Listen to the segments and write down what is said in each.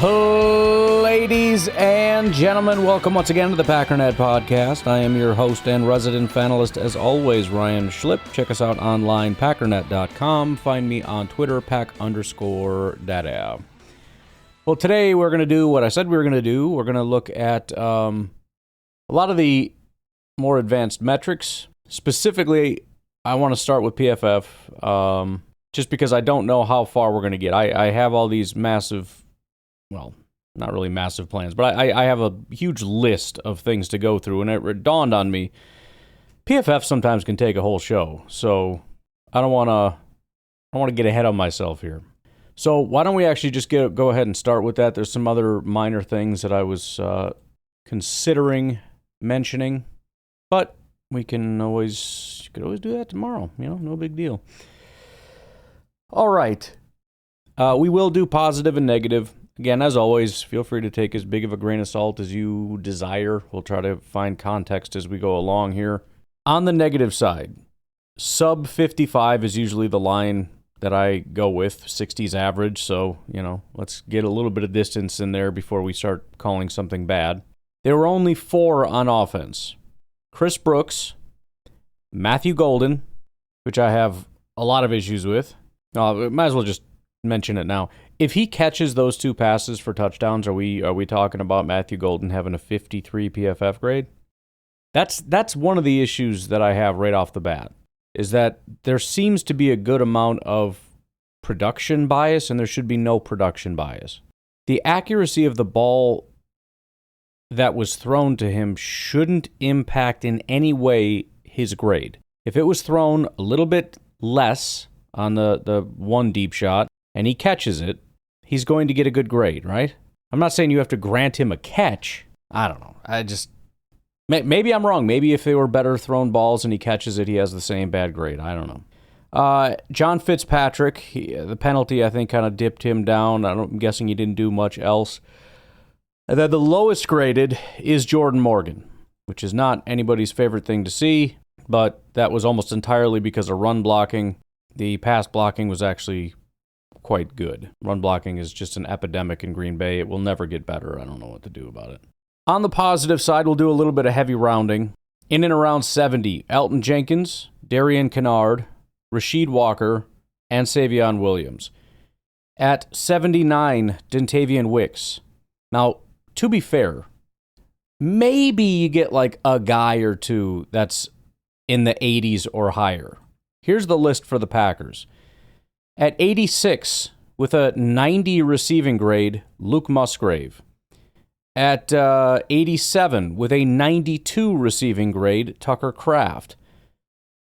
Ladies and gentlemen, welcome once again to the Packernet Podcast. I am your host and resident fanalist, as always, Ryan Schlipp. Check us out online, packernet.com. Find me on Twitter, pack_data. Well, today we're going to do what I said we were going to do. We're going to look at a lot of the more advanced metrics. Specifically, I want to start with PFF, just because I don't know how far we're going to get. I have all these massive, well, not really massive plans, but I have a huge list of things to go through, and it dawned on me, PFF sometimes can take a whole show, so I don't want to get ahead of myself here. So why don't we actually just go ahead and start with that? There's some other minor things that I was considering mentioning, but we could always do that tomorrow. No big deal. All right. We will do positive and negative. Again, as always, feel free to take as big of a grain of salt as you desire. We'll try to find context as we go along here. On the negative side, sub 55 is usually the line that I go with, 60's average. So, let's get a little bit of distance in there before we start calling something bad. There were only 4 on offense. Chris Brooks, Matthew Golden, which I have a lot of issues with. Might as well just mention it now. If he catches those 2 passes for touchdowns, are we talking about Matthew Golden having a 53 PFF grade? That's one of the issues that I have right off the bat, is that there seems to be a good amount of production bias, and there should be no production bias. The accuracy of the ball that was thrown to him shouldn't impact in any way his grade. If it was thrown a little bit less on the one deep shot, and he catches it, he's going to get a good grade, right? I'm not saying you have to grant him a catch. I don't know. Maybe I'm wrong. Maybe if they were better thrown balls and he catches it, he has the same bad grade. I don't know. John Fitzpatrick, the penalty, I think, kind of dipped him down. I'm guessing he didn't do much else. And then the lowest graded is Jordan Morgan, which is not anybody's favorite thing to see, but that was almost entirely because of run blocking. The pass blocking was actually quite good. Run blocking is just an epidemic in Green Bay. It will never get better. I don't know what to do about it. On the positive side, we'll do a little bit of heavy rounding. In and around 70, Elton Jenkins, Darian Kennard, Rasheed Walker, and Savion Williams. At 79, Dontavian Wicks. Now, to be fair, maybe you get like a guy or two that's in the 80s or higher. Here's the list for the Packers. At 86, with a 90 receiving grade, Luke Musgrave. At 87, with a 92 receiving grade, Tucker Kraft.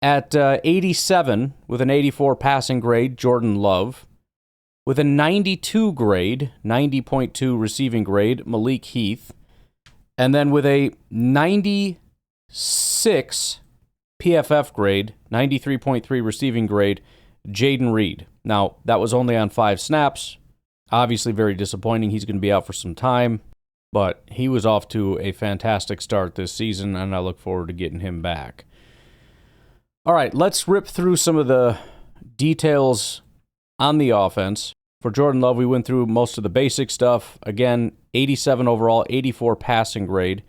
At 87, with an 84 passing grade, Jordan Love. With a 92 grade, 90.2 receiving grade, Malik Heath. And then with a 96 PFF grade, 93.3 receiving grade, Jaden Reed. Now, that was only on 5 snaps. Obviously very disappointing. He's going to be out for some time. But he was off to a fantastic start this season, and I look forward to getting him back. All right, let's rip through some of the details on the offense. For Jordan Love, we went through most of the basic stuff. Again, 87 overall, 84 passing grade.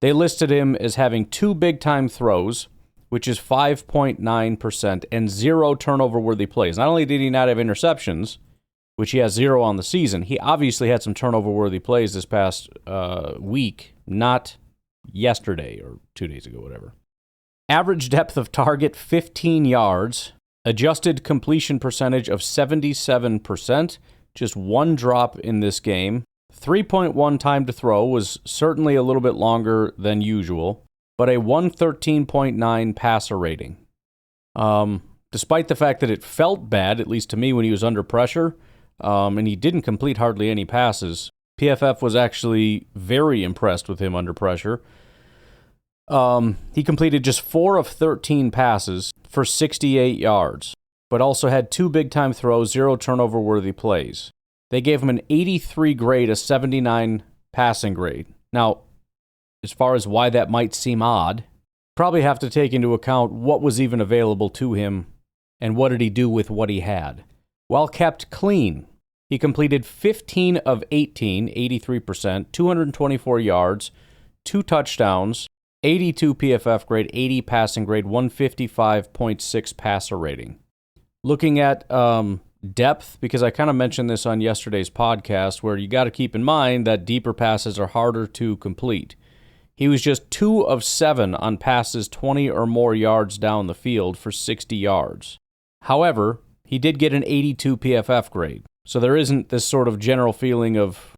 They listed him as having 2 big-time throws, which is 5.9%, and 0 turnover-worthy plays. Not only did he not have interceptions, which he has 0 on the season, he obviously had some turnover-worthy plays this past week, not yesterday or 2 days ago, whatever. Average depth of target, 15 yards. Adjusted completion percentage of 77%. Just 1 drop in this game. 3.1 time to throw was certainly a little bit longer than usual, but a 113.9 passer rating. Despite the fact that it felt bad, at least to me when he was under pressure, and he didn't complete hardly any passes, PFF was actually very impressed with him under pressure. He completed just 4 of 13 passes for 68 yards, but also had 2 big-time throws, 0 turnover-worthy plays. They gave him an 83 grade, a 79 passing grade. Now, as far as why that might seem odd, probably have to take into account what was even available to him and what did he do with what he had. While kept clean, He completed 15 of 18, 83%, 224 yards, 2 touchdowns, 82 PFF grade, 80 passing grade, 155.6 passer rating. Looking at depth, because I kind of mentioned this on yesterday's podcast, where you got to keep in mind that deeper passes are harder to complete. He was just 2 of 7 on passes 20 or more yards down the field for 60 yards. However, he did get an 82 PFF grade, so there isn't this sort of general feeling of,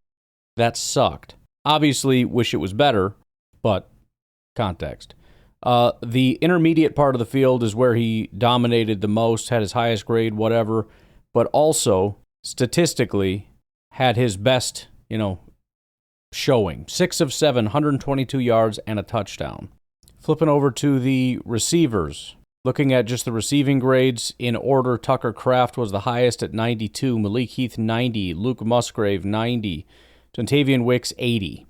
that sucked. Obviously, wish it was better, but context. The intermediate part of the field is where he dominated the most, had his highest grade, whatever, but also, statistically, had his best, showing. 6 of 7, 122 yards, and a touchdown. Flipping over to the receivers. Looking at just the receiving grades in order, Tucker Kraft was the highest at 92, Malik Heath 90, Luke Musgrave 90, Dontavian Wicks 80.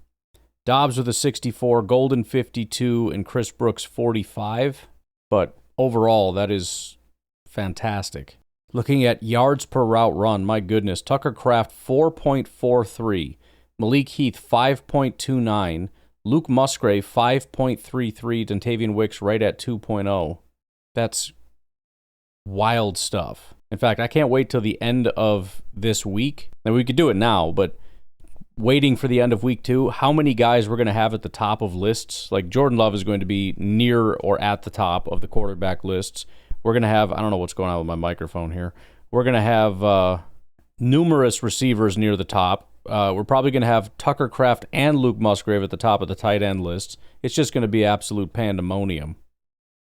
Dobbs with a 64, Golden 52, and Chris Brooks 45. But overall, that is fantastic. Looking at yards per route run, my goodness, Tucker Kraft 4.43, Malik Heath 5.29, Luke Musgrave 5.33, Dontavian Wicks right at 2.0. That's wild stuff. In fact, I can't wait till the end of this week. And we could do it now, but waiting for the end of week 2, how many guys we're going to have at the top of lists. Like Jordan Love is going to be near or at the top of the quarterback lists. We're going to have, I don't know what's going on with my microphone here. We're going to have numerous receivers near the top. We're probably going to have Tucker Kraft and Luke Musgrave at the top of the tight end lists. It's just going to be absolute pandemonium.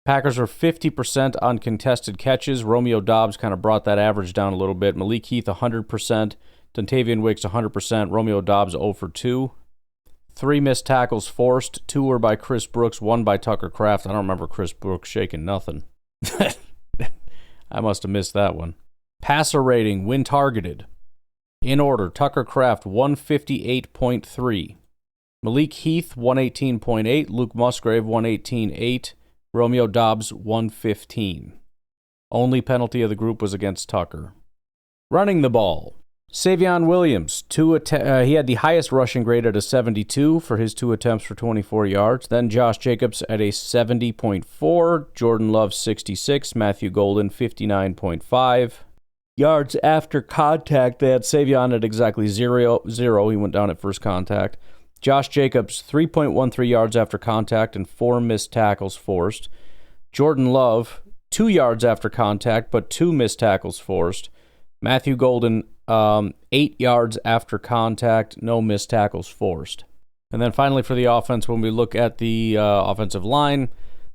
Packers are 50% on contested catches. Romeo Dobbs kind of brought that average down a little bit. Malik Heath 100%. Dontavian Wicks 100%. Romeo Dobbs 0 for 2. 3 missed tackles forced. 2 were by Chris Brooks, 1 by Tucker Kraft. I don't remember Chris Brooks shaking nothing. I must have missed that one. Passer rating, when targeted. In order, Tucker Kraft 158.3. Malik Heath 118.8. Luke Musgrave 118.8. Romeo Dobbs 115. Only penalty of the group was against Tucker. Running the ball. Savion Williams, he had the highest rushing grade at a 72 for his 2 attempts for 24 yards. Then Josh Jacobs at a 70.4. Jordan Love 66. Matthew Golden 59.5. Yards after contact, they had Savion at exactly 0. He went down at first contact. Josh Jacobs, 3.13 yards after contact and 4 missed tackles forced. Jordan Love, 2 yards after contact, but 2 missed tackles forced. Matthew Golden, 8 yards after contact, no missed tackles forced. And then finally for the offense, when we look at the offensive line,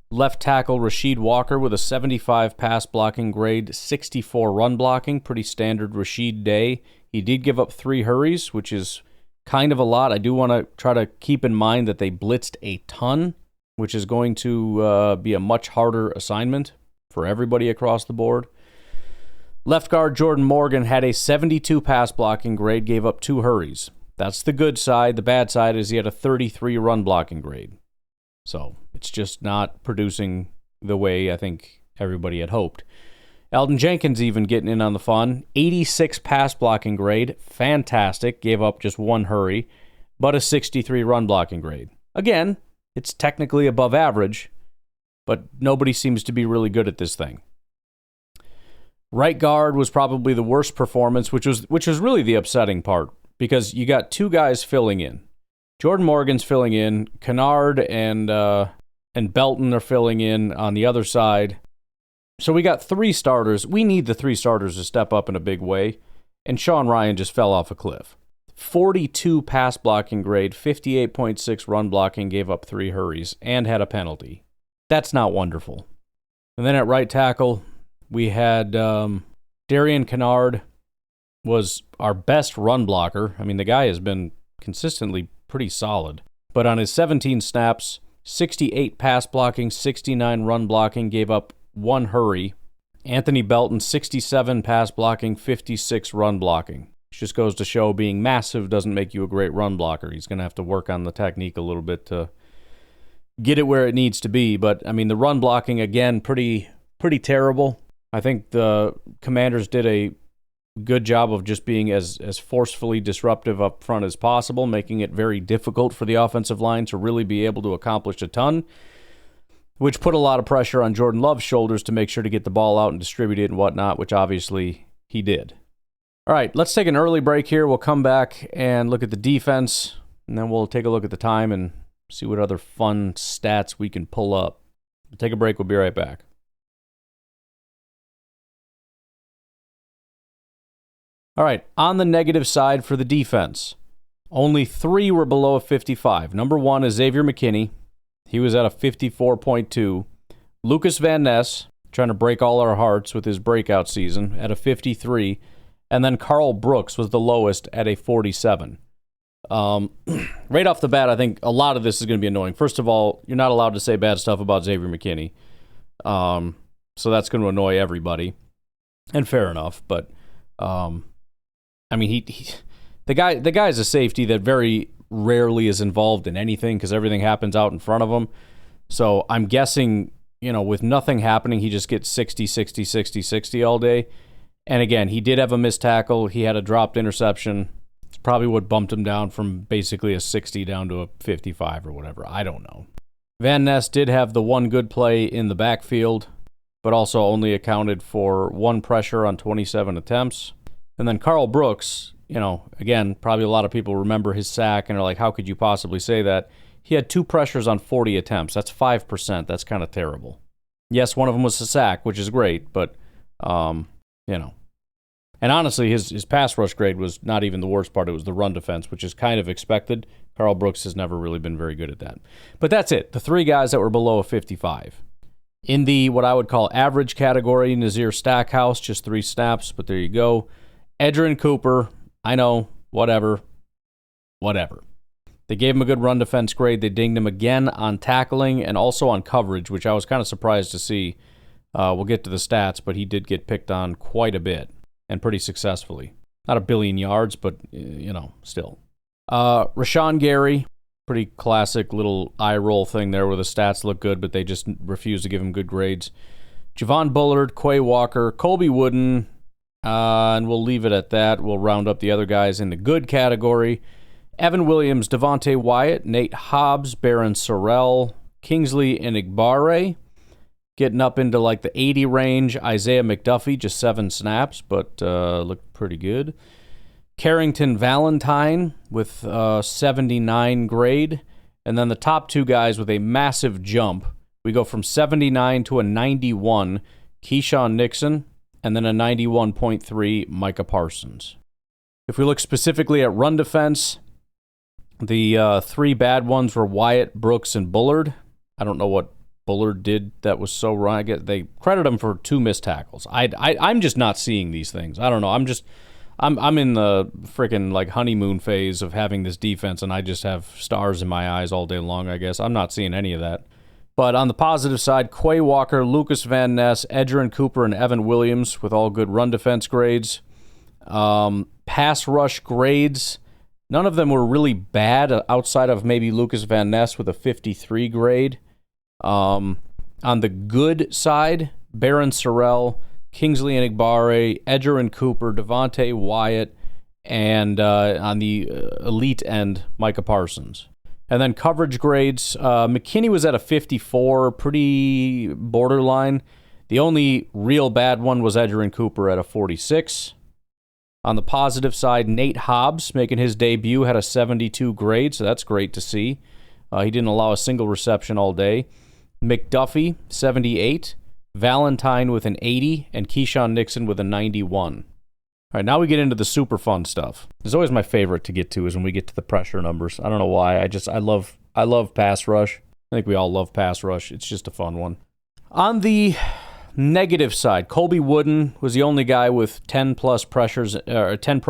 left tackle Rasheed Walker with a 75 pass blocking grade, 64 run blocking, pretty standard Rasheed day. He did give up 3 hurries, which is kind of a lot. I do want to try to keep in mind that they blitzed a ton, which is going to be a much harder assignment for everybody across the board. Left guard Jordan Morgan had a 72 pass blocking grade, gave up 2 hurries. That's the good side. The bad side is he had a 33 run blocking grade. So it's just not producing the way I think everybody had hoped. Eldon Jenkins even getting in on the fun. 86 pass blocking grade. Fantastic. Gave up just 1 hurry, but a 63 run blocking grade. Again, it's technically above average, but nobody seems to be really good at this thing. Right guard was probably the worst performance, which was really the upsetting part, because you got 2 guys filling in. Jordan Morgan's filling in. Kennard and Belton are filling in on the other side. So we got 3 starters. We need the 3 starters to step up in a big way. And Sean Ryan just fell off a cliff. 42 pass blocking grade, 58.6 run blocking, gave up 3 hurries, and had a penalty. That's not wonderful. And then at right tackle, we had Darian Kennard was our best run blocker. I mean, the guy has been consistently pretty solid. But on his 17 snaps, 68 pass blocking, 69 run blocking, gave up 1 hurry. Anthony Belton, 67 pass blocking, 56 run blocking. Which just goes to show being massive doesn't make you a great run blocker. He's going to have to work on the technique a little bit to get it where it needs to be. But, I mean, the run blocking, again, pretty terrible. I think the Commanders did a good job of just being as forcefully disruptive up front as possible, making it very difficult for the offensive line to really be able to accomplish a ton, which put a lot of pressure on Jordan Love's shoulders to make sure to get the ball out and distribute it and whatnot, which obviously he did. All right, let's take an early break here. We'll come back and look at the defense, and then we'll take a look at the time and see what other fun stats we can pull up. We'll take a break. We'll be right back. All right, on the negative side for the defense, only 3 were below a 55. Number 1 is Xavier McKinney. He was at a 54.2. Lucas Van Ness, trying to break all our hearts with his breakout season, at a 53. And then Carl Brooks was the lowest at a 47. Right off the bat, I think a lot of this is going to be annoying. First of all, you're not allowed to say bad stuff about Xavier McKinney. So that's going to annoy everybody. And fair enough, but I mean, the guy is a safety that very rarely is involved in anything because everything happens out in front of him. So I'm guessing, with nothing happening, he just gets 60, 60, 60, 60 all day. And again, he did have a missed tackle. He had a dropped interception. It's probably what bumped him down from basically a 60 down to a 55 or whatever. I don't know. Van Ness did have the one good play in the backfield, but also only accounted for 1 pressure on 27 attempts. And then Carl Brooks, again, probably a lot of people remember his sack and are like, how could you possibly say that? He had 2 pressures on 40 attempts. That's 5%. That's kind of terrible. Yes, one of them was a sack, which is great, but, And honestly, his pass rush grade was not even the worst part. It was the run defense, which is kind of expected. Carl Brooks has never really been very good at that. But that's it. The 3 guys that were below a 55. In the, what I would call average category, Nazir Stackhouse, just 3 snaps, but there you go. Edgerrin Cooper, I know, whatever. They gave him a good run defense grade. They dinged him again on tackling and also on coverage, which I was kind of surprised to see. We'll get to the stats, but he did get picked on quite a bit and pretty successfully. Not a billion yards, but, still. Rashawn Gary, pretty classic little eye roll thing there where the stats look good, but they just refuse to give him good grades. Javon Bullard, Quay Walker, Colby Wooden, and we'll leave it at that. We'll round up the other guys in the good category. Evan Williams, Devontae Wyatt, Nate Hobbs, Baron Sorrell, Kingsley Enigbare, getting up into like the 80 range. Isaiah McDuffie, just 7 snaps, but looked pretty good. Carrington Valentine with 79 grade. And then the top 2 guys with a massive jump. We go from 79 to a 91, Keyshawn Nixon, and then a 91.3, Micah Parsons. If we look specifically at run defense, the 3 bad ones were Wyatt, Brooks, and Bullard. I don't know what Bullard did that was so wrong. I guess they credit him for 2 missed tackles. I'm just not seeing these things. I don't know. I'm in the freaking like honeymoon phase of having this defense, and I just have stars in my eyes all day long, I guess. I'm not seeing any of that. But on the positive side, Quay Walker, Lucas Van Ness, Edgerrin Cooper, and Evan Williams with all good run defense grades. Pass rush grades, none of them were really bad outside of maybe Lucas Van Ness with a 53 grade. On the good side, Baron Sorrell, Kingsley Enigbare, Edgerrin Cooper, Devontae Wyatt, and on the elite end, Micah Parsons. And then coverage grades, McKinney was at a 54, pretty borderline. The only real bad one was Edgerrin Cooper at a 46. On the positive side, Nate Hobbs, making his debut, had a 72 grade, so that's great to see. He didn't allow a single reception all day. McDuffie, 78. Valentine with an 80, and Keyshawn Nixon with a 91. All right, now we get into the super fun stuff. It's always my favorite to get to is when we get to the pressure numbers. I don't know why. I love pass rush. I think we all love pass rush. It's just a fun one. On the negative side, Colby Wooden was the only guy with 10 plus pressures, or 10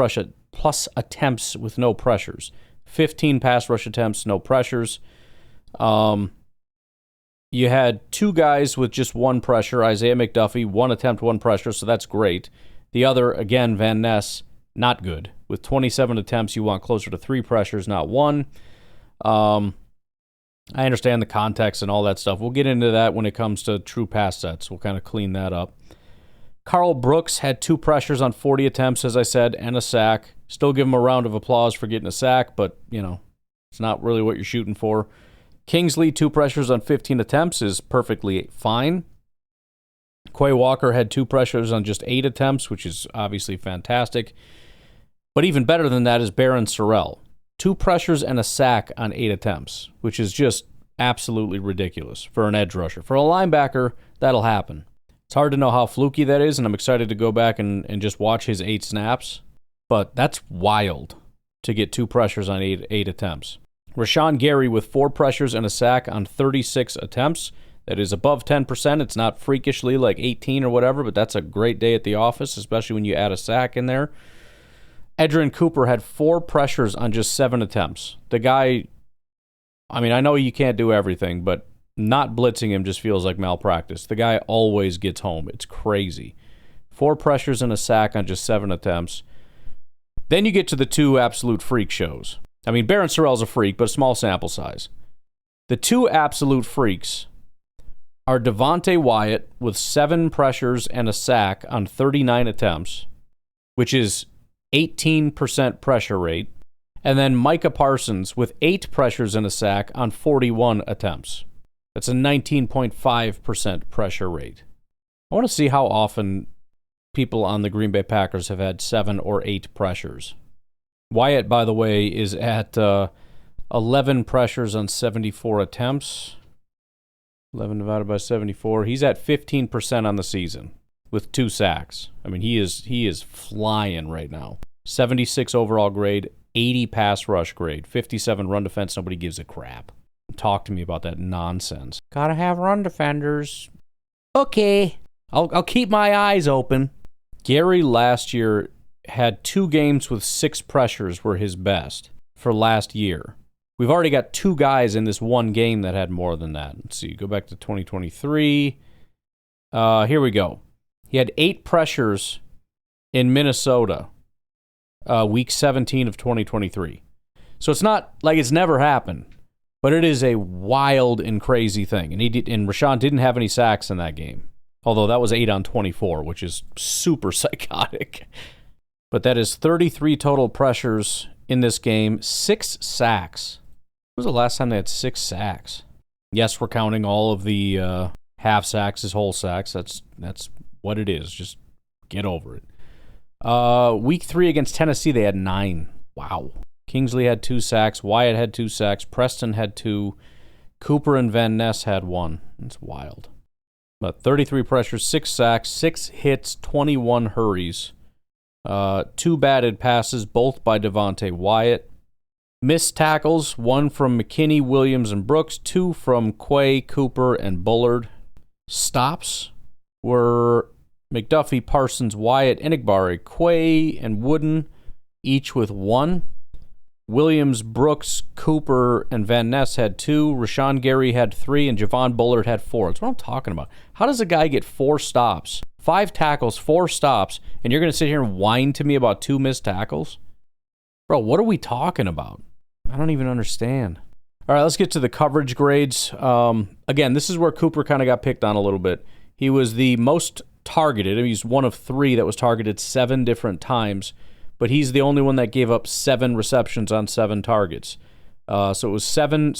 plus attempts with no pressures. 15 pass rush attempts, no pressures. You had 2 guys with just 1 pressure, Isaiah McDuffie, 1 attempt, 1 pressure, so that's great. The other, again, Van Ness, not good. With 27 attempts, you want closer to 3 pressures, not 1. I understand the context and all that stuff. We'll get into that when it comes to true pass sets. We'll kind of clean that up. Carl Brooks had 2 pressures on 40 attempts, as I said, and a sack. Still give him a round of applause for getting a sack, but, it's not really what you're shooting for. Kingsley, 2 pressures on 15 attempts is perfectly fine. Quay Walker had 2 pressures on just 8 attempts, which is obviously fantastic. But even better than that is Barron Sorrell. 2 pressures and a sack on 8 attempts, which is just absolutely ridiculous for an edge rusher. For a linebacker, that'll happen. It's hard to know how fluky that is, and I'm excited to go back and just watch his 8 snaps. But that's wild to get 2 pressures on 8 attempts. Rashawn Gary with 4 pressures and a sack on 36 attempts. That is above 10%. It's not freakishly like 18 or whatever, but that's a great day at the office, especially when you add a sack in there. Edgerrin Cooper had 4 pressures on just 7 attempts. The guy, I know you can't do everything, but not blitzing him just feels like malpractice. The guy always gets home. It's crazy. 4 pressures and a sack on just 7 attempts. Then you get to the 2 absolute freak shows. Barron Sorrell's a freak, but a small sample size. The 2 absolute freaks are Devontae Wyatt with 7 pressures and a sack on 39 attempts, which is 18% pressure rate, and then Micah Parsons with 8 pressures and a sack on 41 attempts. That's a 19.5% pressure rate. I want to see how often people on the Green Bay Packers have had 7 or 8 pressures. Wyatt, by the way, is at 11 pressures on 74 attempts. 11 divided by 74. He's at 15% on the season with 2 sacks. He is flying right now. 76 overall grade, 80 pass rush grade, 57 run defense. Nobody gives a crap. Talk to me about that nonsense. Gotta have run defenders. Okay. I'll keep my eyes open. Gary last year had 2 games with 6 pressures were his best for last year. We've already got 2 guys in this one game that had more than that. Let's see, go back to 2023. Here we go. He had 8 pressures in Minnesota, week 17 of 2023. So it's not like it's never happened, but it is a wild and crazy thing. And Rashawn didn't have any sacks in that game, although that was 8 on 24, which is super psychotic. But that is 33 total pressures in this game, 6 sacks. When was the last time they had 6 sacks? Yes, we're counting all of the half sacks as whole sacks. That's what it is. Just get over it. Week 3 against Tennessee, they had 9. Wow. Kingsley had 2 sacks. Wyatt had 2 sacks. Preston had 2. Cooper and Van Ness had 1. That's wild. But 33 pressures, 6 sacks, 6 hits, 21 hurries. 2 batted passes, both by Devontae Wyatt. Missed tackles, 1 from McKinney, Williams, and Brooks, 2 from Quay, Cooper, and Bullard. Stops were McDuffie, Parsons, Wyatt, Enigbare, Quay, and Wooden, each with 1. Williams, Brooks, Cooper, and Van Ness had 2. Rashawn Gary had 3, and Javon Bullard had 4. That's what I'm talking about. How does a guy get 4 stops, 5 tackles, 4 stops, and you're going to sit here and whine to me about 2 missed tackles? Bro, what are we talking about? I don't even understand. All right, let's get to the coverage grades. Again, this is where Cooper kind of got picked on a little bit. He was the most targeted. He's one of 3 that was targeted 7 different times, but he's the only one that gave up 7 receptions on 7 targets. So it was 7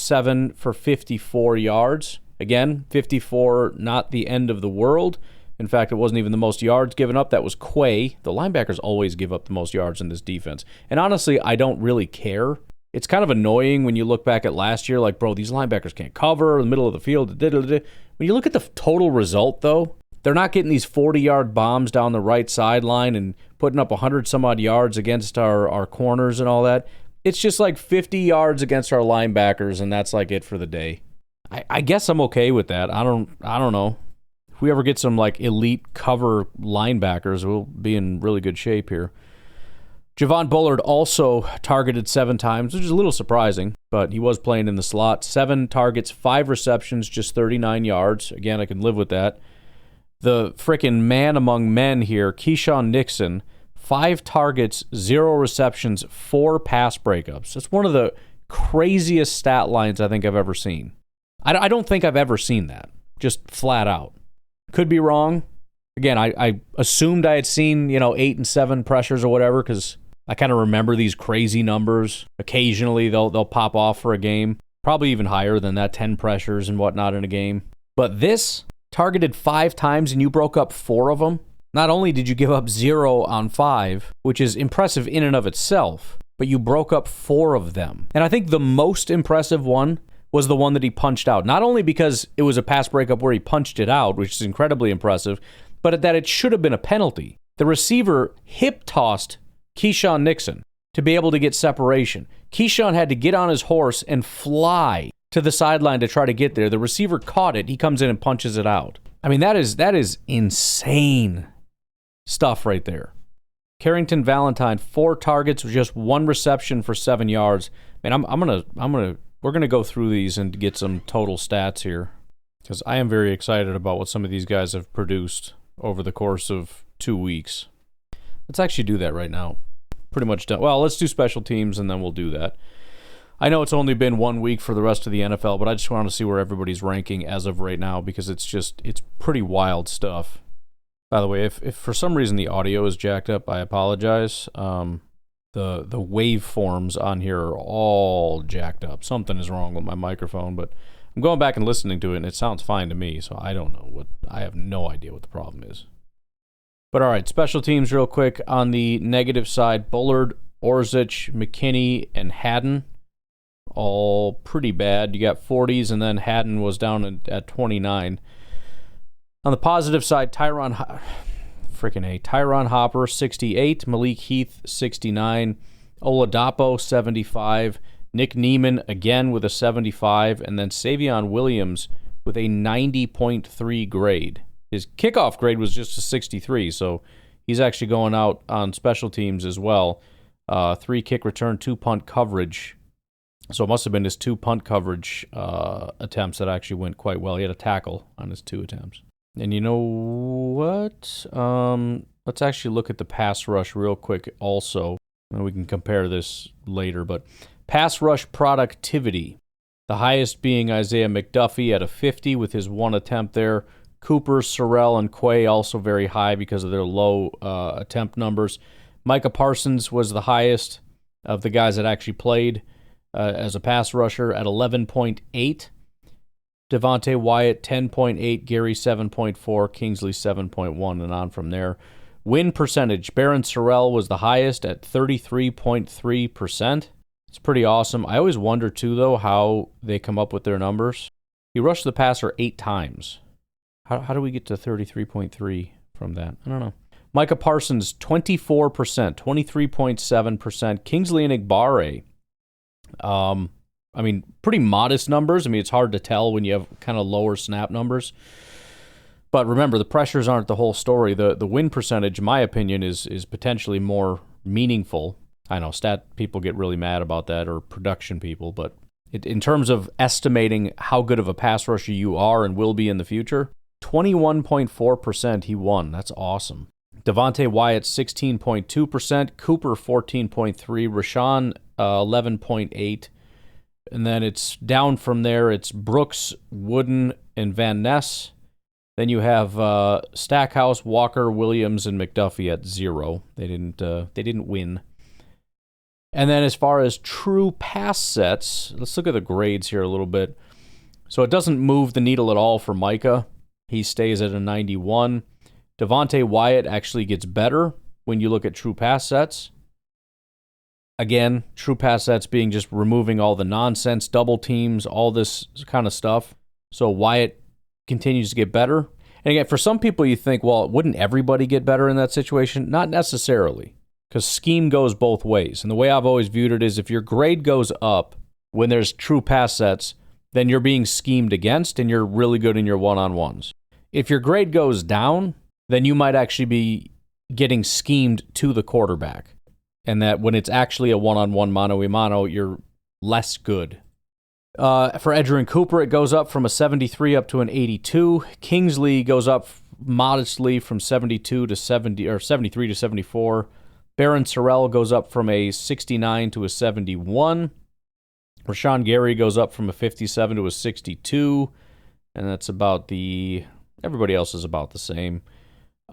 for 54 yards. Again, 54, not the end of the world. In fact, it wasn't even the most yards given up. That was Quay. The linebackers always give up the most yards in this defense. And honestly, I don't really care. It's kind of annoying when you look back at last year, like, bro, these linebackers can't cover in the middle of the field. When you look at the total result, though, they're not getting these 40-yard bombs down the right sideline and putting up 100-some-odd yards against our corners and all that. It's just like 50 yards against our linebackers, and that's like it for the day. I guess I'm okay with that. I don't know. If we ever get some like elite cover linebackers, we'll be in really good shape here. Javon Bullard also targeted 7 times, which is a little surprising, but he was playing in the slot. 7 targets, 5 receptions, just 39 yards. Again, I can live with that. The frickin' man among men here, Keyshawn Nixon, 5 targets, 0 receptions, 4 pass breakups. That's one of the craziest stat lines I think I've ever seen. I don't think I've ever seen that, just flat out. Could be wrong. Again, I assumed I had seen, 8 and 7 pressures or whatever, because I kind of remember these crazy numbers. Occasionally, they'll pop off for a game. Probably even higher than that, 10 pressures and whatnot in a game. But this targeted 5 times and you broke up 4 of them. Not only did you give up 0 on 5, which is impressive in and of itself, but you broke up 4 of them. And I think the most impressive one was the one that he punched out. Not only because it was a pass breakup where he punched it out, which is incredibly impressive, but that it should have been a penalty. The receiver hip-tossed Keyshawn Nixon to be able to get separation. Keyshawn had to get on his horse and fly to the sideline to try to get there. The receiver caught it. He comes in and punches it out. I mean, that is insane stuff right there. Carrington Valentine, 4 targets with just 1 reception for 7 yards. Man, we're gonna go through these and get some total stats here, because I am very excited about what some of these guys have produced over the course of 2 weeks. Let's actually do that right now. Pretty much done. Well, let's do special teams and then we'll do that. I know it's only been 1 week for the rest of the NFL, but I just want to see where everybody's ranking as of right now, because it's pretty wild stuff. By the way, if for some reason the audio is jacked up, I apologize. The waveforms on here are all jacked up. Something is wrong with my microphone, but I'm going back and listening to it, and it sounds fine to me, so I have no idea what the problem is. But all right, special teams real quick. On the negative side, Bullard, Orzic, McKinney, and Haddon, all pretty bad. You got 40s, and then Haddon was down at 29. On the positive side, Tyron Hopper, 68, Malik Heath, 69, Oladapo, 75, Nick Neiman, again with a 75, and then Savion Williams with a 90.3 grade. His kickoff grade was just a 63, so he's actually going out on special teams as well. 3 kick return, 2 punt coverage. So it must have been his 2 punt coverage attempts that actually went quite well. He had a tackle on his 2 attempts. And you know what? Let's actually look at the pass rush real quick also. And we can compare this later, but pass rush productivity. The highest being Isaiah McDuffie at a 50 with his 1 attempt there. Cooper, Sorrell, and Quay also very high because of their low attempt numbers. Micah Parsons was the highest of the guys that actually played as a pass rusher at 11.8. Devontae Wyatt, 10.8. Gary, 7.4. Kingsley, 7.1, and on from there. Win percentage. Barron Sorrell was the highest at 33.3%. It's pretty awesome. I always wonder, too, though, how they come up with their numbers. He rushed the passer 8 times. How do we get to 33.3 from that? I don't know. Micah Parsons, 24%, 23.7%. Kingsley and Igbare, pretty modest numbers. I mean, it's hard to tell when you have kind of lower snap numbers. But remember, the pressures aren't the whole story. The win percentage, in my opinion, is potentially more meaningful. I know stat people get really mad about that, or production people, but in terms of estimating how good of a pass rusher you are and will be in the future, 21.4% he won. That's awesome. Devontae Wyatt, 16.2%. Cooper, 14.3%. Rashawn, 11.8%. And then it's down from there. It's Brooks, Wooden, and Van Ness. Then you have Stackhouse, Walker, Williams, and McDuffie at 0. They didn't win. And then as far as true pass sets, let's look at the grades here a little bit. So it doesn't move the needle at all for Micah. He stays at a 91. Devontae Wyatt actually gets better when you look at true pass sets. Again, true pass sets being just removing all the nonsense, double teams, all this kind of stuff. So Wyatt continues to get better. And again, for some people you think, well, wouldn't everybody get better in that situation? Not necessarily, because scheme goes both ways. And the way I've always viewed it is if your grade goes up when there's true pass sets, then you're being schemed against and you're really good in your one-on-ones. If your grade goes down, then you might actually be getting schemed to the quarterback. And that when it's actually a one-on-one mano-a-mano, you're less good. For Edgerrin Cooper, it goes up from a 73 up to an 82. Kingsley goes up modestly from 72 to 70, or 73 to 74. Barron Sorrell goes up from a 69 to a 71. Rashawn Gary goes up from a 57 to a 62. And that's about everybody else is about the same.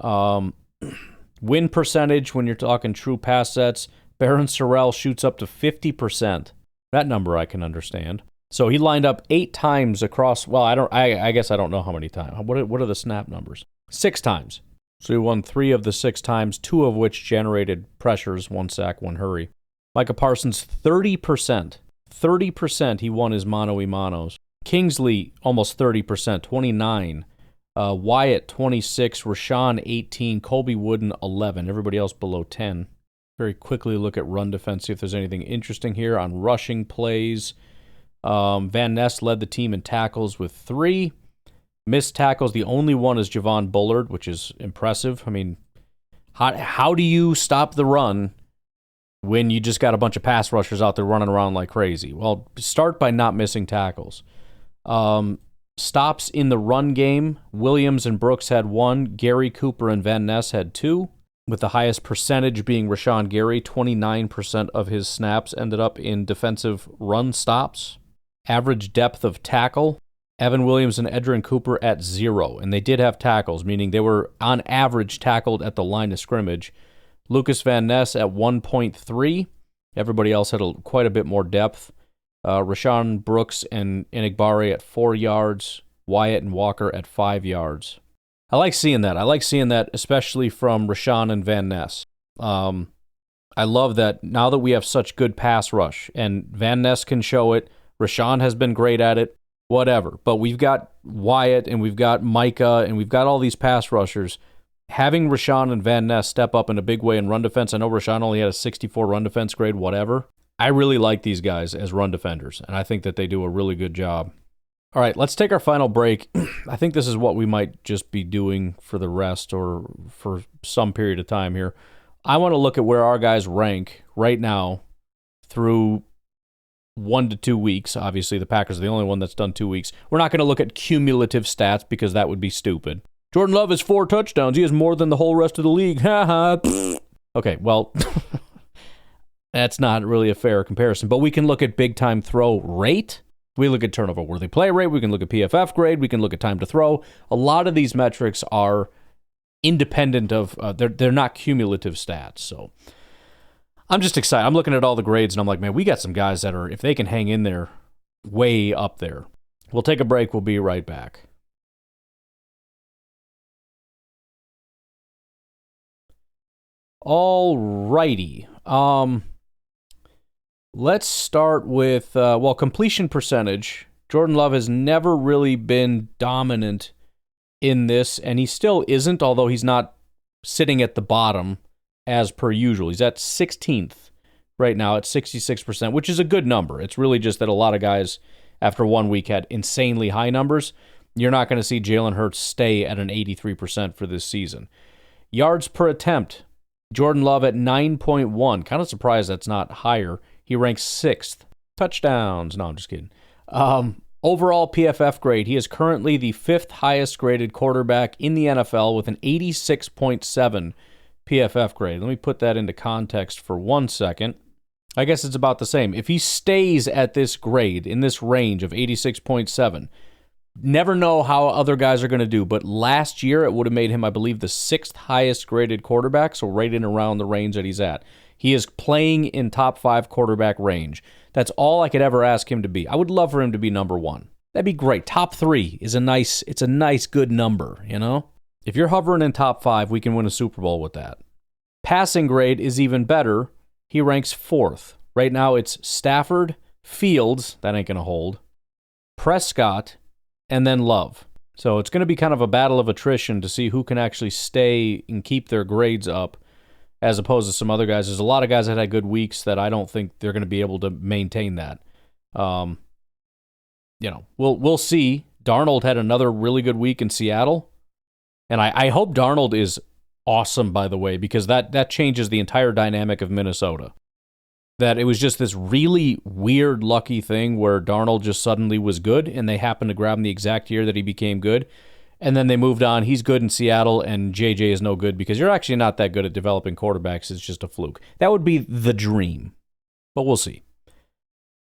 Win percentage, when you're talking true pass sets, Baron Sorrell shoots up to 50%. That number I can understand. So he lined up 8 times across, well, I guess I don't know how many times. What are the snap numbers? 6 times. So he won 3 of the 6 times, 2 of which generated pressures, 1 sack, 1 hurry. Micah Parsons, 30%. 30% he won his mano-y-manos. Kingsley, almost 30%, 29. Wyatt, 26. Rashawn, 18. Colby Wooden, 11. Everybody else below 10. Very quickly look at run defense, see if there's anything interesting here on rushing plays. Van Ness led the team in tackles with 3. Missed tackles, the only one is Javon Bullard, which is impressive. I mean, how do you stop the run when you just got a bunch of pass rushers out there running around like crazy? Well, start by not missing tackles. Stops in the run game, Williams and Brooks had 1. Gary, Cooper, and Van Ness had 2, with the highest percentage being Rashawn Gary. 29% of his snaps ended up in defensive run stops. Average depth of tackle, Evan Williams and Edrin Cooper at 0, and they did have tackles, meaning they were on average tackled at the line of scrimmage. Lucas Van Ness at 1.3. Everybody else had quite a bit more depth. Rashawn Brooks and Enigbare at 4 yards. Wyatt and Walker at 5 yards. I like seeing that. I like seeing that, especially from Rashawn and Van Ness. I love that now that we have such good pass rush, and Van Ness can show it. Rashawn has been great at it, whatever. But we've got Wyatt, and we've got Micah, and we've got all these pass rushers. Having Rashawn and Van Ness step up in a big way in run defense, I know Rashawn only had a 64 run defense grade, whatever. I really like these guys as run defenders, and I think that they do a really good job. All right, let's take our final break. I think this is what we might just be doing for the rest or for some period of time here. I want to look at where our guys rank right now through 1 to 2 weeks. Obviously, the Packers are the only one that's done 2 weeks. We're not going to look at cumulative stats because that would be stupid. Jordan Love has 4 touchdowns. He has more than the whole rest of the league. Okay, well, that's not really a fair comparison. But we can look at big-time throw rate. We look at turnover-worthy play rate. We can look at PFF grade. We can look at time to throw. A lot of these metrics are independent of, they're not cumulative stats. So I'm just excited. I'm looking at all the grades, and I'm like, man, we got some guys that are, if they can hang in there, way up there. We'll take a break. We'll be right back. All righty. Let's start with, completion percentage. Jordan Love has never really been dominant in this, and he still isn't, although he's not sitting at the bottom as per usual. He's at 16th right now at 66%, which is a good number. It's really just that a lot of guys after 1 week had insanely high numbers. You're not going to see Jalen Hurts stay at an 83% for this season. Yards per attempt. Jordan Love at 9.1. Kind of surprised that's not higher. He ranks 6th. Touchdowns. No, I'm just kidding. Overall PFF grade. He is currently the 5th highest graded quarterback in the NFL with an 86.7 PFF grade. Let me put that into context for 1 second. I guess it's about the same. If he stays at this grade, in this range of 86.7, never know how other guys are going to do, but last year it would have made him, I believe, the 6th highest graded quarterback, so right in around the range that he's at. He is playing in top 5 quarterback range. That's all I could ever ask him to be. I would love for him to be number 1. That'd be great. Top 3 is a nice, good number, you know? If you're hovering in top 5, we can win a Super Bowl with that. Passing grade is even better. He ranks 4th. Right now it's Stafford, Fields, that ain't going to hold, Prescott, and then Love. So it's going to be kind of a battle of attrition to see who can actually stay and keep their grades up as opposed to some other guys. There's a lot of guys that had good weeks that I don't think they're going to be able to maintain that. We'll see. Darnold had another really good week in Seattle, and I hope Darnold is awesome, by the way, because that changes the entire dynamic of Minnesota. That it was just this really weird, lucky thing where Darnold just suddenly was good, and they happened to grab him the exact year that he became good, and then they moved on. He's good in Seattle, and JJ is no good because you're actually not that good at developing quarterbacks. It's just a fluke. That would be the dream, but we'll see.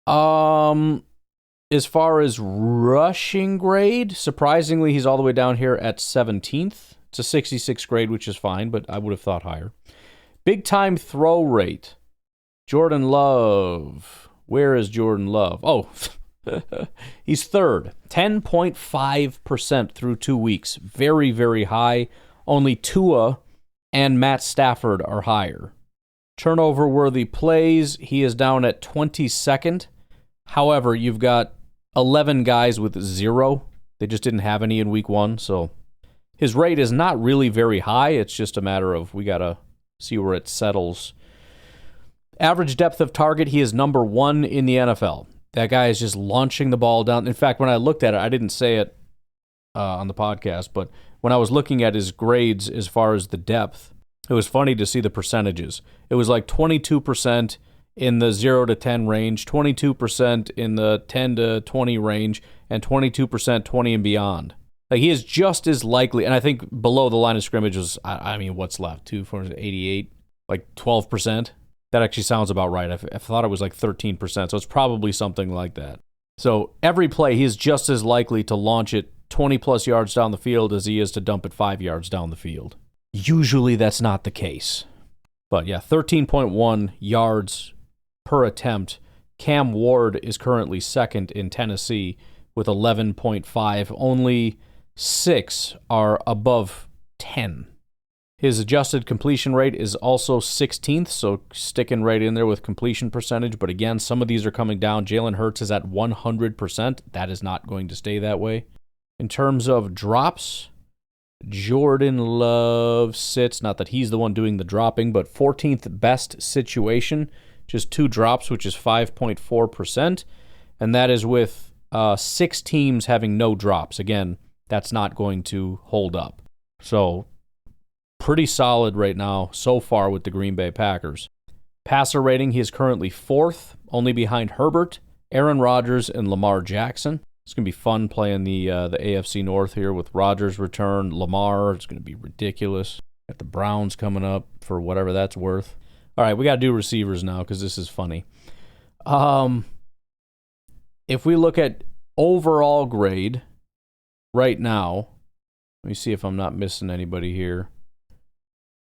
As far as rushing grade, surprisingly, he's all the way down here at 17th. It's a 66 grade, which is fine, but I would have thought higher. Big time throw rate. Jordan Love. Where is Jordan Love? Oh, he's third. 10.5% through 2 weeks. Very, very high. Only Tua and Matt Stafford are higher. Turnover-worthy plays, he is down at 22nd. However, you've got 11 guys with 0. They just didn't have any in week 1, so his rate is not really very high. It's just a matter of we got to see where it settles. Average depth of target, he is number 1 in the NFL. That guy is just launching the ball down. In fact, when I looked at it, I didn't say it on the podcast, but when I was looking at his grades as far as the depth, it was funny to see the percentages. It was like 22% in the 0 to 10 range, 22% in the 10 to 20 range, and 22% 20 and beyond. Like, he is just as likely, and I think below the line of scrimmage was, I mean, what's left? 288, like 12%. That actually sounds about right. I thought it was like 13%, so it's probably something like that. So every play, he is just as likely to launch it 20-plus yards down the field as he is to dump it 5 yards down the field. Usually that's not the case. But yeah, 13.1 yards per attempt. Cam Ward is currently second in Tennessee with 11.5. Only 6 are above 10. His adjusted completion rate is also 16th, so sticking right in there with completion percentage. But again, some of these are coming down. Jalen Hurts is at 100%. That is not going to stay that way. In terms of drops, Jordan Love sits, not that he's the one doing the dropping, but 14th best situation, just 2 drops, which is 5.4%. And that is with 6 teams having no drops. Again, that's not going to hold up. So pretty solid right now so far with the Green Bay Packers. Passer rating, he is currently 4th, only behind Herbert, Aaron Rodgers, and Lamar Jackson. It's going to be fun playing the AFC North here with Rodgers' return, Lamar. It's going to be ridiculous. Got the Browns coming up for whatever that's worth. All right, we got to do receivers now because this is funny. If we look at overall grade right now, let me see if I'm not missing anybody here.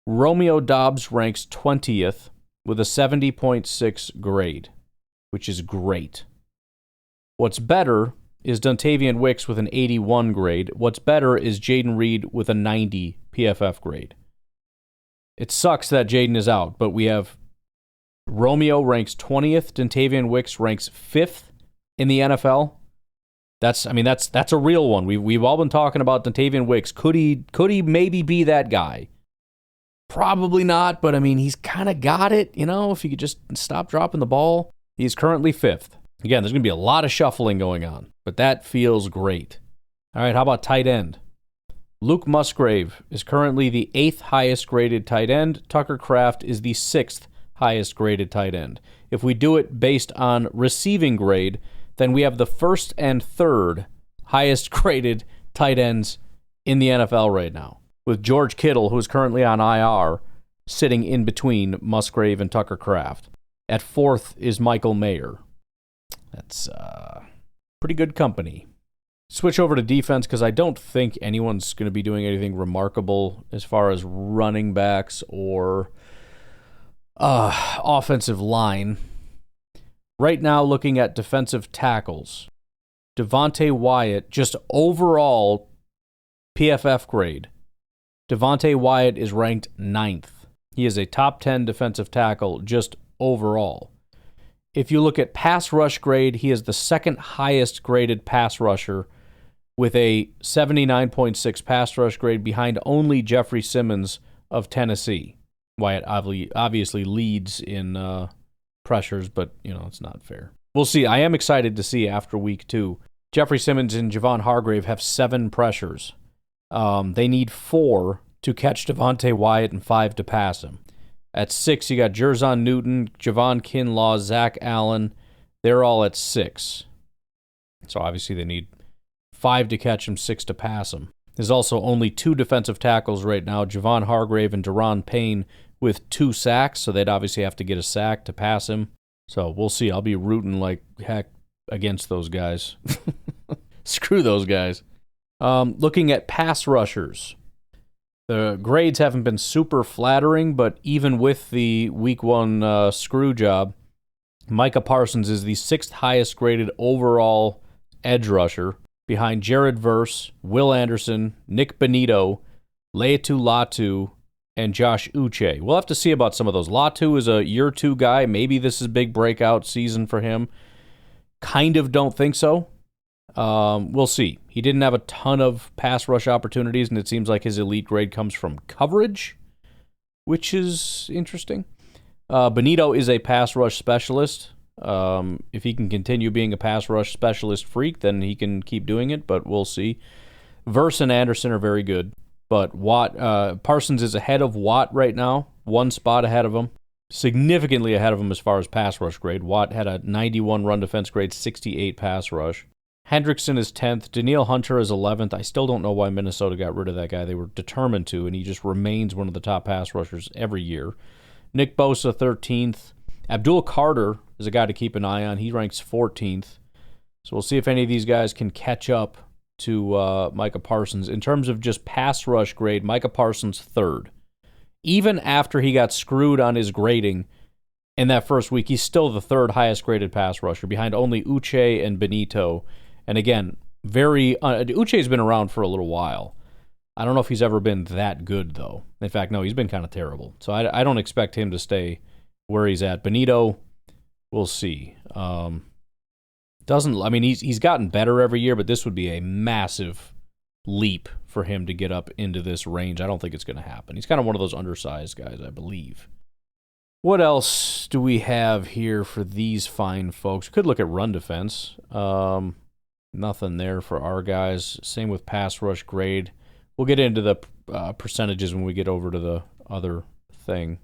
Romeo Doubs ranks 20th with a 70.6 grade, which is great. What's better is Dontavian Wicks with an 81 grade. What's better is Jaden Reed with a 90 PFF grade. It sucks that Jaden is out, but we have Romeo ranks 20th, Dontavian Wicks ranks 5th in the NFL. That's a real one. We've all been talking about Dontavian Wicks. Could he maybe be that guy? Probably not, but I mean, he's kind of got it, if he could just stop dropping the ball. He's currently 5th. Again, there's going to be a lot of shuffling going on, but that feels great. All right, how about tight end? Luke Musgrave is currently the 8th highest graded tight end. Tucker Kraft is the 6th highest graded tight end. If we do it based on receiving grade, then we have the 1st and 3rd highest graded tight ends in the NFL right now, with George Kittle, who is currently on IR, sitting in between Musgrave and Tucker Kraft. At 4th is Michael Mayer. That's pretty good company. Switch over to defense because I don't think anyone's going to be doing anything remarkable as far as running backs or offensive line. Right now, looking at defensive tackles, Devontae Wyatt, just overall PFF grade, Devontae Wyatt is ranked 9th. He is a top 10 defensive tackle just overall. If you look at pass rush grade, he is the 2nd highest graded pass rusher with a 79.6 pass rush grade behind only Jeffrey Simmons of Tennessee. Wyatt obviously leads in pressures, but, it's not fair. We'll see. I am excited to see after week 2. Jeffrey Simmons and Javon Hargrave have 7 pressures. They need 4 to catch Devontae Wyatt and 5 to pass him. At 6, you got Jerzon Newton, Javon Kinlaw, Zach Allen. They're all at 6. So obviously they need 5 to catch him, 6 to pass him. There's also only 2 defensive tackles right now, Javon Hargrave and Daron Payne with 2 sacks, so they'd obviously have to get a sack to pass him. So we'll see. I'll be rooting like heck against those guys. Screw those guys. Looking at pass rushers. The grades haven't been super flattering, but even with the week one screw job, Micah Parsons is the 6th highest graded overall edge rusher, behind Jared Verse, Will Anderson, Nick Benito, Leatu Latu, and Josh Uche. We'll have to see about some of those. Latu is a year 2 guy. Maybe this is a big breakout season for him. Kind of don't think so. We'll see. He didn't have a ton of pass rush opportunities, and it seems like his elite grade comes from coverage, which is interesting. Benito is a pass rush specialist. If he can continue being a pass rush specialist freak, then he can keep doing it, but we'll see. Verse and Anderson are very good, but Parsons is ahead of Watt right now, 1 spot ahead of him, significantly ahead of him as far as pass rush grade. Watt had a 91 run defense grade, 68 pass rush. Hendrickson is 10th. Danielle Hunter is 11th. I still don't know why Minnesota got rid of that guy. They were determined to, and he just remains one of the top pass rushers every year. Nick Bosa, 13th. Abdul Carter is a guy to keep an eye on. He ranks 14th. So we'll see if any of these guys can catch up to Micah Parsons. In terms of just pass rush grade, Micah Parsons 3rd. Even after he got screwed on his grading in that first week, he's still the 3rd highest graded pass rusher, behind only Uche and Benito. And again, Uche's been around for a little while. I don't know if he's ever been that good, though. In fact, no, he's been kind of terrible. So I don't expect him to stay where he's at. Benito, we'll see. He's gotten better every year, but this would be a massive leap for him to get up into this range. I don't think it's going to happen. He's kind of one of those undersized guys, I believe. What else do we have here for these fine folks? We could look at run defense. Nothing there for our guys. Same with pass rush grade. We'll get into the percentages when we get over to the other thing.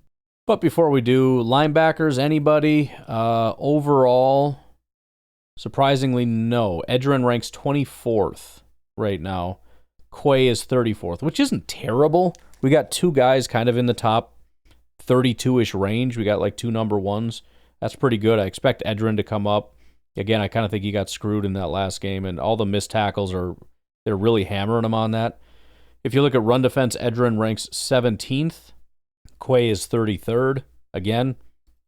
But before we do, linebackers, anybody? Overall, surprisingly, no. Edgerrin ranks 24th right now. Quay is 34th, which isn't terrible. We got 2 guys kind of in the top 32-ish range. We got like 2 number 1s. That's pretty good. I expect Edgerrin to come up. Again, I kind of think he got screwed in that last game, and all the missed tackles they're really hammering him on that. If you look at run defense, Edgerrin ranks 17th. Quay is 33rd. Again,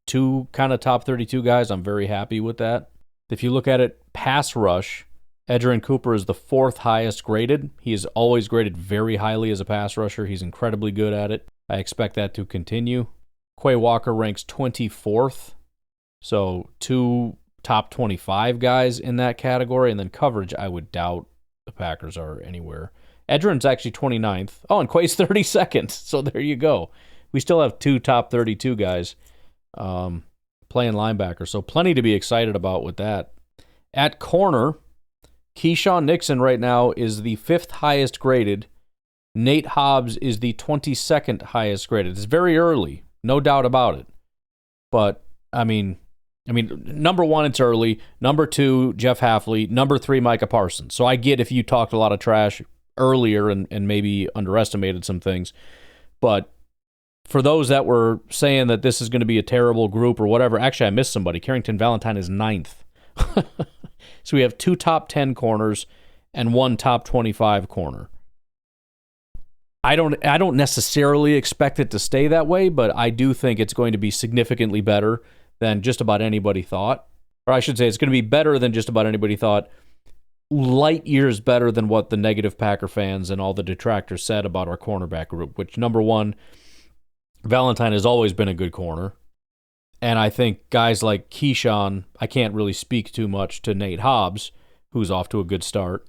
2 kind of top 32 guys. I'm very happy with that. If you look at it, pass rush, Edgerrin Cooper is the 4th highest graded. He is always graded very highly as a pass rusher. He's incredibly good at it. I expect that to continue. Quay Walker ranks 24th. So 2 top 25 guys in that category, and then coverage, I would doubt the Packers are anywhere. Edgerrin's actually 29th. Oh, and Quay's 32nd, so there you go. We still have 2 top 32 guys playing linebacker, so plenty to be excited about with that. At corner, Keyshawn Nixon right now is the 5th highest graded. Nate Hobbs is the 22nd highest graded. It's very early, no doubt about it. But, I mean, number 1, it's early. Number 2, Jeff Hafley. Number 3, Micah Parsons. So I get if you talked a lot of trash earlier and maybe underestimated some things. But for those that were saying that this is going to be a terrible group or whatever, actually I missed somebody. Carrington Valentine is 9th. So we have 2 top 10 corners and 1 top 25 corner. I don't necessarily expect it to stay that way, but I do think it's going to be significantly better than just about anybody thought. Or I should say it's going to be better than just about anybody thought. Light years better than what the negative Packer fans and all the detractors said about our cornerback group, which, number 1, Valentine has always been a good corner. And I think guys like Keyshawn, I can't really speak too much to Nate Hobbs, who's off to a good start.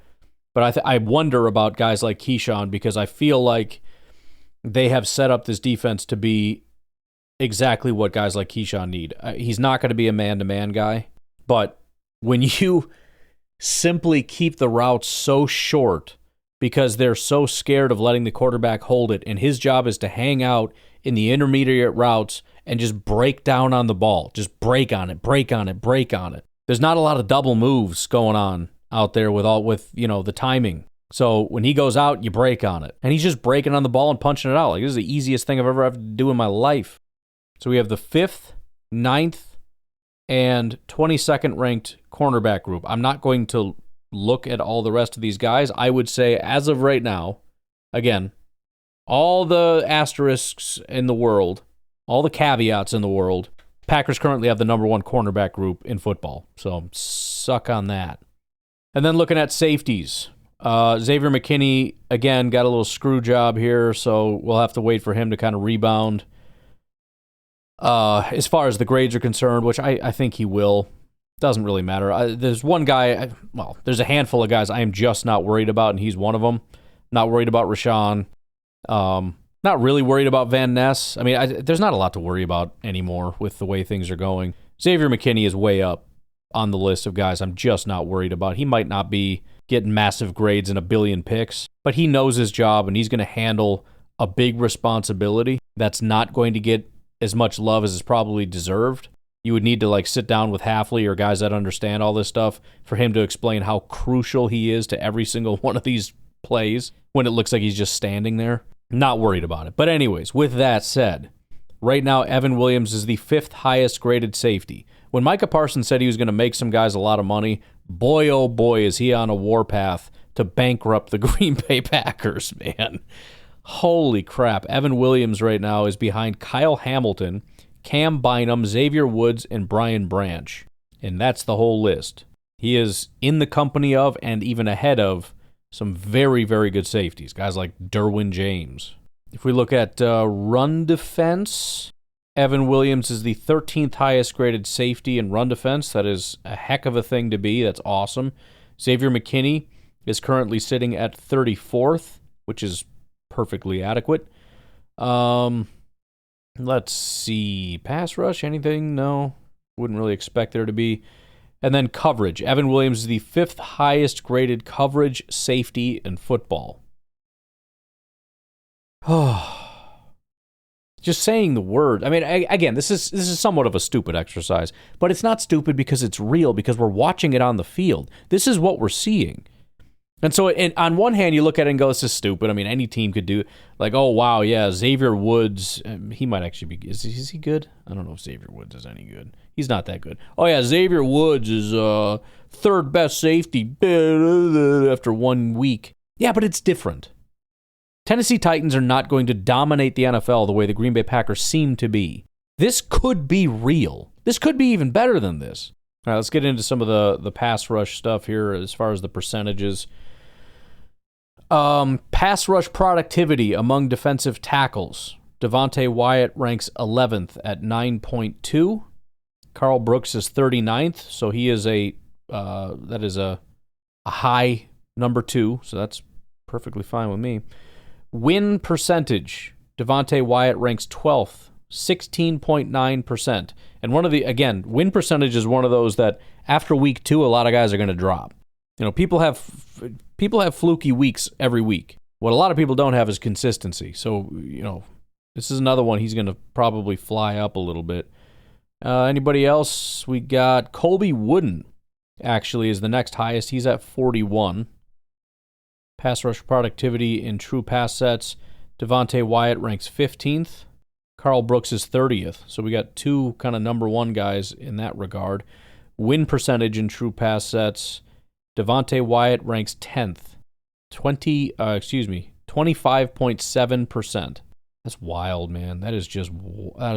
But I wonder about guys like Keyshawn because I feel like they have set up this defense to be exactly what guys like Keyshawn need. He's not going to be a man-to-man guy, but when you simply keep the routes so short because they're so scared of letting the quarterback hold it, and his job is to hang out in the intermediate routes and just break down on the ball. Just break on it, break on it, break on it. There's not a lot of double moves going on out there with the timing. So when he goes out, you break on it. And he's just breaking on the ball and punching it out. Like, this is the easiest thing I've ever had to do in my life. So we have the 5th, 9th, and 22nd ranked cornerback group. I'm not going to look at all the rest of these guys. I would say, as of right now, again, all the asterisks in the world, all the caveats in the world, Packers currently have the number one cornerback group in football. So suck on that. And then looking at safeties, Xavier McKinney, again, got a little screw job here, so we'll have to wait for him to kind of rebound. As far as the grades are concerned, which I think he will, doesn't really matter. There's one guy, there's a handful of guys I am just not worried about, and he's one of them. Not worried about Rashawn. Not really worried about Van Ness. I mean, there's not a lot to worry about anymore with the way things are going. Xavier McKinney is way up on the list of guys I'm just not worried about. He might not be getting massive grades and a billion picks, but he knows his job, and he's going to handle a big responsibility that's not going to get as much love as is probably deserved. You would need to sit down with Hafley or guys that understand all this stuff for him to explain how crucial he is to every single one of these plays when it looks like he's just standing there. Not worried about it. But anyways, with that said, right now Evan Williams is the 5th highest graded safety. When Micah Parsons said he was going to make some guys a lot of money, boy oh boy is he on a warpath to bankrupt the Green Bay Packers, man. Holy crap. Evan Williams right now is behind Kyle Hamilton, Cam Bynum, Xavier Woods, and Brian Branch. And that's the whole list. He is in the company of and even ahead of some very, very good safeties. Guys like Derwin James. If we look at run defense, Evan Williams is the 13th highest graded safety in run defense. That is a heck of a thing to be. That's awesome. Xavier McKinney is currently sitting at 34th, which is perfectly adequate. Let's see. Pass rush, anything? No. Wouldn't really expect there to be. And then coverage. Evan Williams is the 5th highest graded coverage safety in football. Just saying the word. I mean, again, this is somewhat of a stupid exercise, but it's not stupid because it's real, because we're watching it on the field. This is what we're seeing. And so on one hand, you look at it and go, this is stupid. I mean, any team could do, oh, wow, yeah, Xavier Woods, he might actually be, is he good? I don't know if Xavier Woods is any good. He's not that good. Oh, yeah, Xavier Woods is 3rd best safety after 1 week. Yeah, but it's different. Tennessee Titans are not going to dominate the NFL the way the Green Bay Packers seem to be. This could be real. This could be even better than this. All right, let's get into some of the pass rush stuff here as far as the percentages. Pass rush productivity among defensive tackles. Devontae Wyatt ranks 11th at 9.2. Carl Brooks is 39th, so he is a high number 2, so that's perfectly fine with me. Win percentage. Devontae Wyatt ranks 12th, 16.9%. And win percentage is one of those that after week 2, a lot of guys are going to drop. People have fluky weeks every week. What a lot of people don't have is consistency. So, this is another one he's going to probably fly up a little bit. Anybody else? We got Colby Wooden, actually, is the next highest. He's at 41. Pass rush productivity in true pass sets. Devontae Wyatt ranks 15th. Carl Brooks is 30th. So we got 2 kind of number 1 guys in that regard. Win percentage in true pass sets. Devontae Wyatt ranks 10th. 25.7%. That's wild, man. That is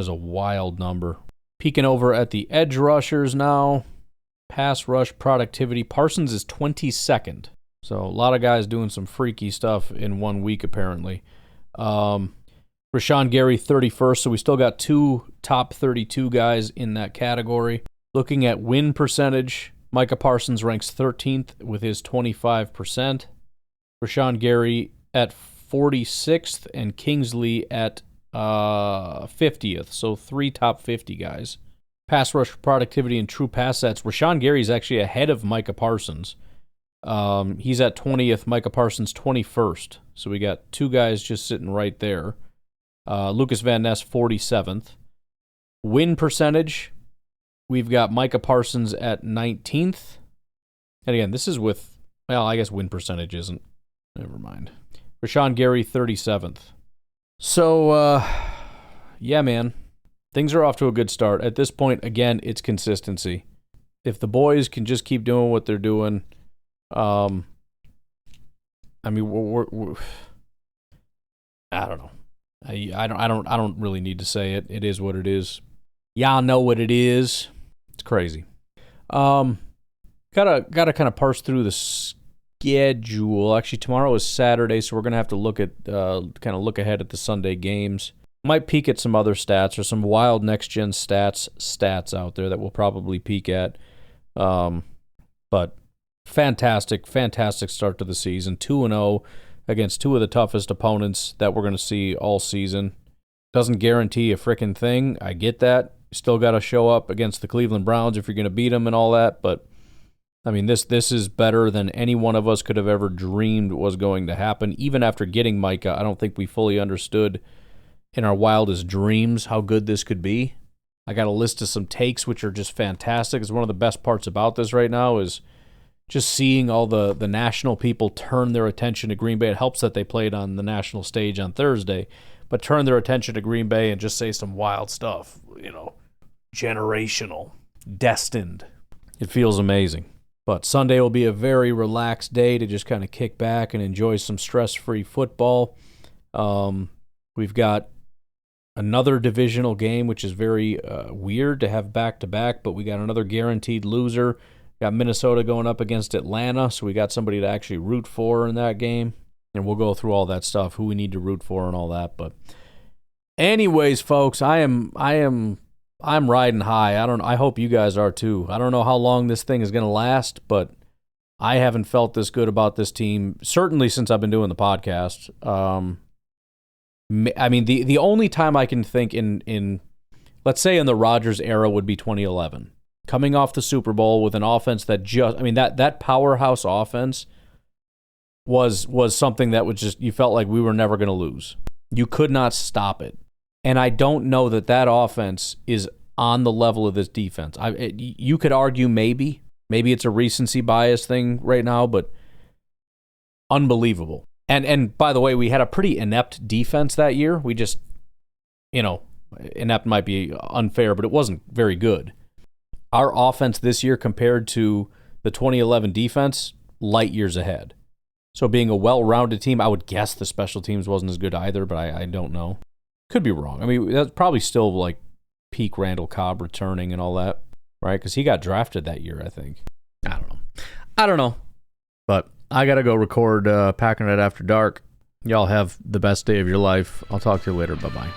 a wild number. Peeking over at the edge rushers now. Pass rush productivity. Parsons is 22nd. So a lot of guys doing some freaky stuff in 1 week, apparently. Rashawn Gary, 31st. So we still got 2 top 32 guys in that category. Looking at win percentage, Micah Parsons ranks 13th with his 25%. Rashawn Gary at 46th and Kingsley at 50th. So 3 top 50 guys. Pass rush productivity and true pass sets. Rashawn Gary is actually ahead of Micah Parsons. He's at 20th, Micah Parsons 21st. So we got 2 guys just sitting right there. Lucas Van Ness 47th. Win percentage, we've got Micah Parsons at 19th. And again, this is with, I guess win percentage isn't. Never mind. Rashawn Gary 37th. So, yeah, man. Things are off to a good start. At this point, again, it's consistency. If the boys can just keep doing what they're doing, we're I don't know. I don't really need to say it. It is what it is. Y'all know what it is. It's crazy. Gotta kind of parse through the schedule. Actually, tomorrow is Saturday, so we're gonna have to look at kind of look ahead at the Sunday games. Might peek at some other stats or some wild next gen stats out there that we'll probably peek at. But fantastic start to the season. 2-0 against two of the toughest opponents that we're going to see all season. Doesn't guarantee a frickin' thing. I get that. You still got to show up against the Cleveland Browns if you're going to beat them and all that. But, I mean, this is better than any one of us could have ever dreamed was going to happen. Even after getting Micah, I don't think we fully understood in our wildest dreams how good this could be. I got a list of some takes which are just fantastic. It's one of the best parts about this right now is just seeing all the national people turn their attention to Green Bay. It helps that they played on the national stage on Thursday, but turn their attention to Green Bay and just say some wild stuff, generational, destined. It feels amazing. But Sunday will be a very relaxed day to just kind of kick back and enjoy some stress-free football. We've got another divisional game, which is very weird to have back-to-back, but we got another guaranteed loser. Got Minnesota going up against Atlanta, so we got somebody to actually root for in that game. And we'll go through all that stuff, who we need to root for and all that. But anyways, folks, I'm riding high. I hope you guys are too. I don't know how long this thing is going to last, but I haven't felt this good about this team, certainly since I've been doing the podcast. I mean, the only time I can think in let's say in the Rodgers era would be 2011. Coming off the Super Bowl with an offense that that powerhouse offense was something that was just, you felt like we were never going to lose. You could not stop it. And I don't know that offense is on the level of this defense. You could argue maybe it's a recency bias thing right now, but unbelievable. And by the way, we had a pretty inept defense that year. We just, inept might be unfair, but it wasn't very good. Our offense this year compared to the 2011 defense, light years ahead. So being a well-rounded team, I would guess the special teams wasn't as good either, but I don't know. Could be wrong. I mean, that's probably still like peak Randall Cobb returning and all that, right? Because he got drafted that year, I think. I don't know. But I got to go record Packernet After Dark. Y'all have the best day of your life. I'll talk to you later. Bye-bye.